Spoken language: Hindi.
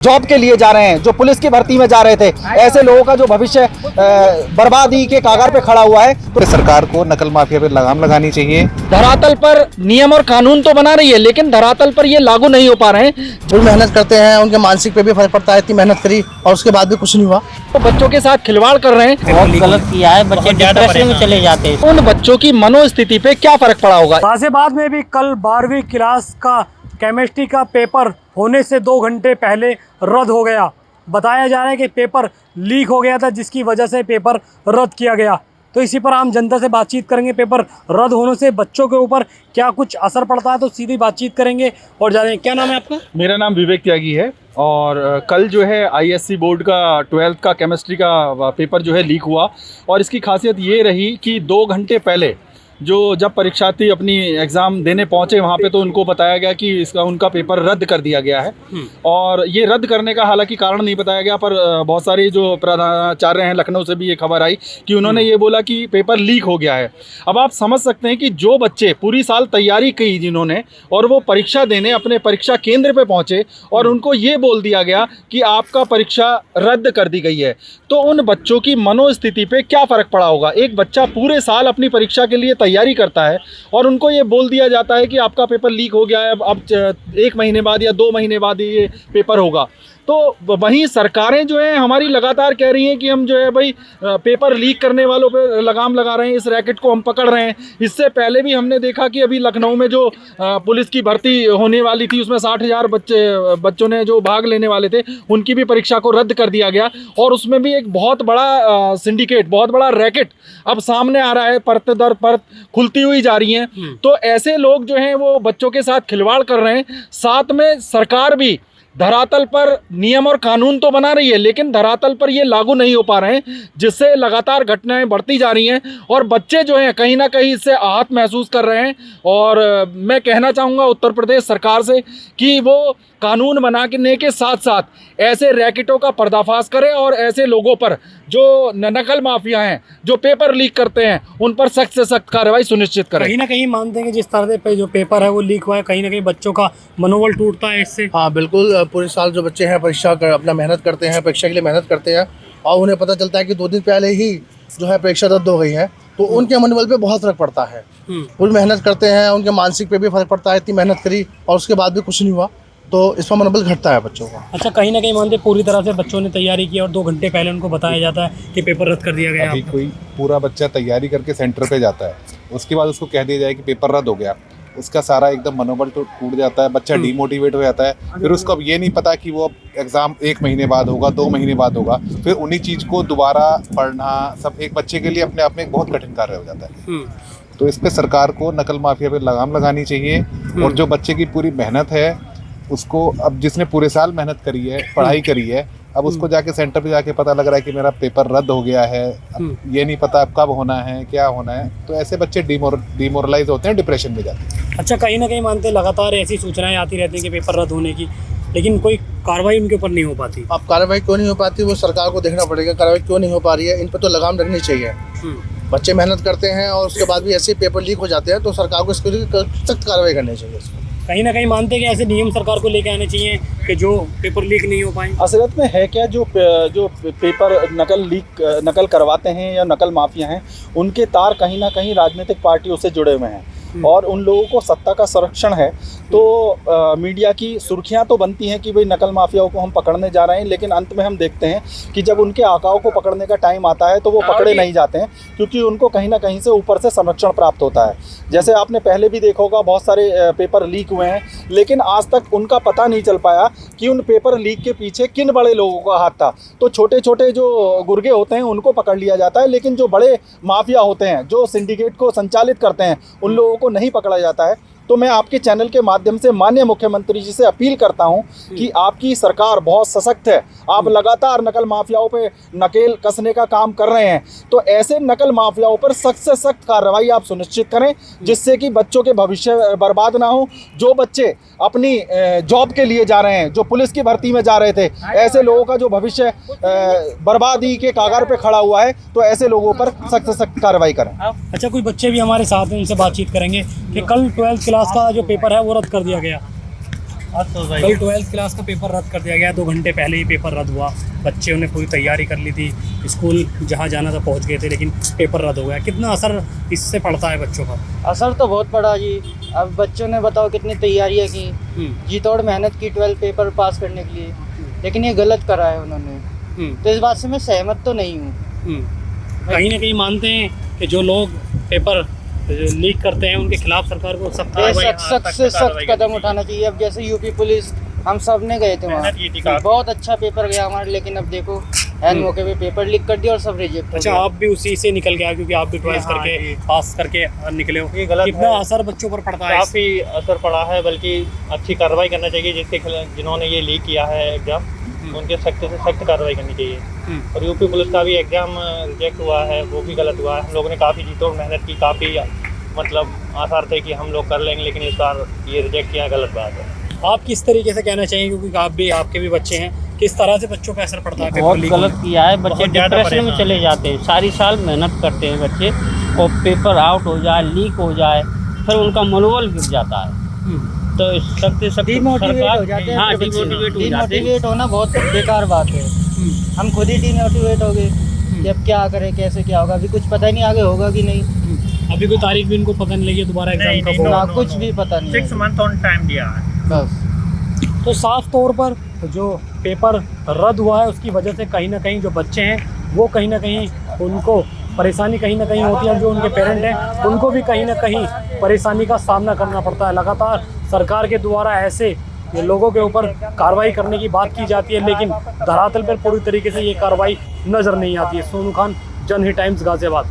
जॉब के लिए जा रहे हैं, जो पुलिस की भर्ती में जा रहे थे, ऐसे लोगों का जो भविष्य बर्बादी के कागार पे खड़ा हुआ है। तो सरकार को नकल माफिया पे लगाम लगानी चाहिए। धरातल पर नियम और कानून तो बना रही है, लेकिन धरातल पर ये लागू नहीं हो पा रहे हैं। जो मेहनत करते हैं उनके मानसिक पे भी फर्क पड़ता है। इतनी मेहनत करी और उसके बाद भी कुछ नहीं हुआ, तो बच्चों के साथ खिलवाड़ कर रहे हैं। बहुत गलत किया है, बच्चे डिप्रेशन में चले जाते हैं। उन बच्चों की मनोस्थिति पे क्या फर्क पड़ा होगा। गाजियाबाद में भी कल 12वीं क्लास का केमिस्ट्री का पेपर होने से 2 घंटे पहले रद्द हो गया। बताया जा रहा है कि पेपर लीक हो गया था, जिसकी वजह से पेपर रद्द किया गया। तो इसी पर आम जनता से बातचीत करेंगे। पेपर रद्द होने से बच्चों के ऊपर क्या कुछ असर पड़ता है, तो सीधी बातचीत करेंगे और जानेंगे। क्या नाम है आपका? मेरा नाम विवेक त्यागी है। और कल जो है आईएससी बोर्ड का 12th का केमिस्ट्री का पेपर जो है लीक हुआ, और इसकी खासियत ये रही कि 2 घंटे पहले जब परीक्षार्थी अपनी एग्ज़ाम देने पहुंचे वहां पे, तो उनको बताया गया कि इसका उनका पेपर रद्द कर दिया गया है। और ये रद्द करने का हालांकि कारण नहीं बताया गया, पर बहुत सारे जो प्रधानाचार्य हैं लखनऊ से भी ये खबर आई कि उन्होंने ये बोला कि पेपर लीक हो गया है। अब आप समझ सकते हैं कि जो बच्चे पूरी साल तैयारी की जिन्होंने, और वो परीक्षा देने अपने परीक्षा केंद्र पर पहुँचे और उनको ये बोल दिया गया कि आपका परीक्षा रद्द कर दी गई है, तो उन बच्चों की मनोस्थिति पर क्या फ़र्क पड़ा होगा। एक बच्चा पूरे साल अपनी परीक्षा के लिए तैयारी करता है और उनको ये बोल दिया जाता है कि आपका पेपर लीक हो गया है, अब 1 महीने बाद या 2 महीने बाद ये पेपर होगा। तो वहीं सरकारें जो हैं हमारी लगातार कह रही हैं कि हम जो है भाई पेपर लीक करने वालों पे लगाम लगा रहे हैं, इस रैकेट को हम पकड़ रहे हैं। इससे पहले भी हमने देखा कि अभी लखनऊ में जो पुलिस की भर्ती होने वाली थी, उसमें 60,000 बच्चों ने जो भाग लेने वाले थे, उनकी भी परीक्षा को रद्द कर दिया गया। और उसमें भी एक बहुत बड़ा सिंडिकेट, बहुत बड़ा रैकेट अब सामने आ रहा है, परत दर परत खुलती हुई जा रही हैं। तो ऐसे लोग जो हैं वो बच्चों के साथ खिलवाड़ कर रहे हैं। साथ में सरकार भी धरातल पर नियम और कानून तो बना रही है, लेकिन धरातल पर ये लागू नहीं हो पा रहे हैं, जिससे लगातार घटनाएं बढ़ती जा रही हैं और बच्चे जो हैं कहीं ना कहीं इससे आहत महसूस कर रहे हैं। और मैं कहना चाहूँगा उत्तर प्रदेश सरकार से कि वो कानून बनाने के साथ साथ ऐसे रैकेटों का पर्दाफाश करें और ऐसे लोगों पर जो नकल माफिया हैं, जो पेपर लीक करते हैं, उन पर सख्त से सख्त कार्रवाई सुनिश्चित करें। कहीं ना कहीं मानते हैं कि जिस तरह से जो पेपर है वो लीक हुआ है, कहीं ना कहीं बच्चों का मनोबल टूटता है इससे। हाँ बिल्कुल। पूरे साल जो बच्चे हैं परीक्षा कर अपना मेहनत करते हैं, परीक्षा के लिए मेहनत करते हैं, और उन्हें पता चलता है कि 2 दिन पहले ही जो है परीक्षा रद्द हो गई है, तो उनके मनोबल पे बहुत फर्क पड़ता है। पूरी मेहनत करते हैं, उनके मानसिक पे भी फर्क पड़ता है। इतनी मेहनत करी और उसके बाद भी कुछ नहीं हुआ, तो इस पर मनोबल घटता है बच्चों का। अच्छा, कहीं ना कहीं मानते पूरी तरह से बच्चों ने तैयारी की और 2 घंटे पहले उनको बताया जाता है कि पेपर रद्द कर दिया गया। अभी कोई पूरा बच्चा तैयारी करके सेंटर पे जाता है, उसके बाद उसको कह दिया जाए कि पेपर रद्द हो गया, उसका सारा एकदम मनोबल टूट जाता है, बच्चा डीमोटिवेट हो जाता है। फिर उसको अब ये नहीं पता कि वो एग्ज़ाम 1 महीने बाद होगा, 2 महीने बाद होगा, फिर उन्हीं चीज़ को दोबारा पढ़ना सब एक बच्चे के लिए अपने आप में एक बहुत कठिन कार्य हो जाता है। तो इस पर सरकार को नकल माफिया पे लगाम लगानी चाहिए। और जो बच्चे की पूरी मेहनत है उसको, अब जिसने पूरे साल मेहनत करी है, पढ़ाई करी है, अब उसको जाके सेंटर पे जाके पता लग रहा है कि मेरा पेपर रद्द हो गया है, अब ये नहीं पता अब कब होना है, क्या होना है, तो ऐसे बच्चे डिमोरलाइज होते हैं, डिप्रेशन में जाते हैं। अच्छा, कहीं ना कहीं मानते लगातार ऐसी सूचनाएं आती रहती हैं कि पेपर रद्द होने की, लेकिन कोई कार्रवाई उनके ऊपर नहीं हो पाती। अब कार्रवाई क्यों नहीं हो पाती, वो सरकार को देखना पड़ेगा। कार्रवाई क्यों नहीं हो पा रही है, इन पर तो लगाम लगनी चाहिए। बच्चे मेहनत करते हैं और उसके बाद भी ऐसे पेपर लीक हो जाते हैं, तो सरकार को इसके लिए सख्त कार्रवाई करनी चाहिए। कहीं ना कहीं मानते हैं कि ऐसे नियम सरकार को लेके आने चाहिए कि जो पेपर लीक नहीं हो पाए। असलियत में है क्या, जो पेपर नकल करवाते हैं या नकल माफिया हैं, उनके तार कहीं ना कहीं राजनीतिक पार्टियों से जुड़े हुए हैं और उन लोगों को सत्ता का संरक्षण है। तो मीडिया की सुर्खियां तो बनती हैं कि भाई नकल माफियाओं को हम पकड़ने जा रहे हैं, लेकिन अंत में हम देखते हैं कि जब उनके आकाओं को पकड़ने का टाइम आता है तो वो पकड़े नहीं जाते हैं, क्योंकि उनको कहीं ना कहीं से ऊपर से संरक्षण प्राप्त होता है। जैसे आपने पहले भी देखा होगा, बहुत सारे पेपर लीक हुए हैं, लेकिन आज तक उनका पता नहीं चल पाया कि उन पेपर लीक के पीछे किन बड़े लोगों का हाथ था। तो छोटे छोटे जो गुर्गे होते हैं उनको पकड़ लिया जाता है, लेकिन जो बड़े माफिया होते हैं, जो सिंडिकेट को संचालित करते हैं, उन लोगों को नहीं पकड़ा जाता है। तो मैं आपके चैनल के माध्यम से माननीय मुख्यमंत्री जी से अपील करता हूं कि आपकी सरकार बहुत सशक्त है, आप लगातार नकल माफियाओं पे नकेल कसने का काम कर रहे हैं, तो ऐसे नकल माफियाओं पर सख्त से सख्त कार्रवाई आप सुनिश्चित करें, जिससे कि बच्चों के भविष्य बर्बाद ना हो। जो बच्चे अपनी जॉब के लिए जा रहे हैं, जो पुलिस की भर्ती में जा रहे थे, ऐसे लोगों का जो भविष्य बर्बादी के कागार पे खड़ा हुआ है, तो ऐसे लोगों पर सख्त से सख्त कार्रवाई करें। अच्छा, कुछ बच्चे भी हमारे साथ हैं, उनसे बातचीत करेंगे कि कल 12th क्लास का जो पेपर है वो रद्द कर दिया गया। कल 12th क्लास का पेपर रद्द कर दिया गया। 2 घंटे पहले ही पेपर रद्द हुआ। बच्चे ने पूरी तैयारी कर ली थी, स्कूल जहाँ जाना था पहुँच गए थे, लेकिन पेपर रद्द हो गया। कितना असर इससे पड़ता है बच्चों पर? असर तो बहुत पड़ा जी। अब बच्चों ने बताओ कितनी तैयारियां की, जी तोड़ मेहनत की 12 पेपर पास करने के लिए, लेकिन ये गलत करा है उन्होंने। तो इस बात से मैं सहमत तो नहीं हूँ। कहीं ना कहीं मानते हैं कि जो लोग पेपर लीक करते हैं उनके खिलाफ सरकार को सख्त से सख्त कदम उठाना चाहिए। अब जैसे यूपी पुलिस, हम सब ने गए थे वहाँ, बहुत अच्छा पेपर गया हमारा, लेकिन अब देखो एन मौके पे पेपर लीक कर दिया और सब रिजेक्ट। अच्छा, आप भी उसी से निकल गया क्योंकि आप भी 12th करके पास करके निकले हो। कितना असर बच्चों पर पड़ता है? काफ़ी असर पड़ा है, बल्कि अच्छी कार्रवाई करना चाहिए जिसके खिलाफ जिन्होंने ये लीक किया है एग्ज़ाम, उनके सख्त से सख्त कार्रवाई करनी चाहिए। और यूपी पुलिस का भी एग्ज़ाम रिजेक्ट हुआ है, वो भी गलत हुआ है। हम लोगों ने काफ़ी जी तोड़ मेहनत की, काफ़ी मतलब आसार थे कि हम लोग कर लेंगे, लेकिन इस बार ये रिजेक्ट किया, गलत बात है। आप किस तरीके से कहना चाहिए, क्योंकि आपके भी बच्चे हैं, किस तरह से बच्चों पे असर पड़ता है? बहुत गलत किया है। बच्चे डिप्रेशन में चले जाते हैं। सारी साल मेहनत करते हैं बच्चे, और पेपर आउट हो जाए, लीक हो जाए, फिर उनका मनोबल गिर जाता है। तो सख्त से सख्त डिमोटिवेट हो जाते हैं। हाँ, डिमोटिवेट होना बहुत बेकार बात है। हम खुद ही डिमोटिवेट हो गए कि अब क्या करें, कैसे क्या होगा, अभी कुछ पता ही नहीं आगे होगा कि नहीं। अभी कोई तारीख भी इनको पता नहीं लगी दोबारा एग्जाम कब होगा? कुछ भी पता नहीं। 6 मंथ ऑन टाइम दिया है बस। तो साफ तौर पर जो पेपर रद्द हुआ है उसकी वजह से कहीं ना कहीं जो बच्चे हैं वो कहीं ना कहीं उनको परेशानी कहीं ना कहीं होती है। जो उनके पेरेंट हैं उनको भी कहीं ना कहीं परेशानी का सामना करना पड़ता है। लगातार सरकार के द्वारा ऐसे लोगों के ऊपर कार्रवाई करने की बात की जाती है, लेकिन धरातल पर पूरी तरीके से ये कार्रवाई नज़र नहीं आती है। सोनू खान, जनहित टाइम्स, गाजियाबाद।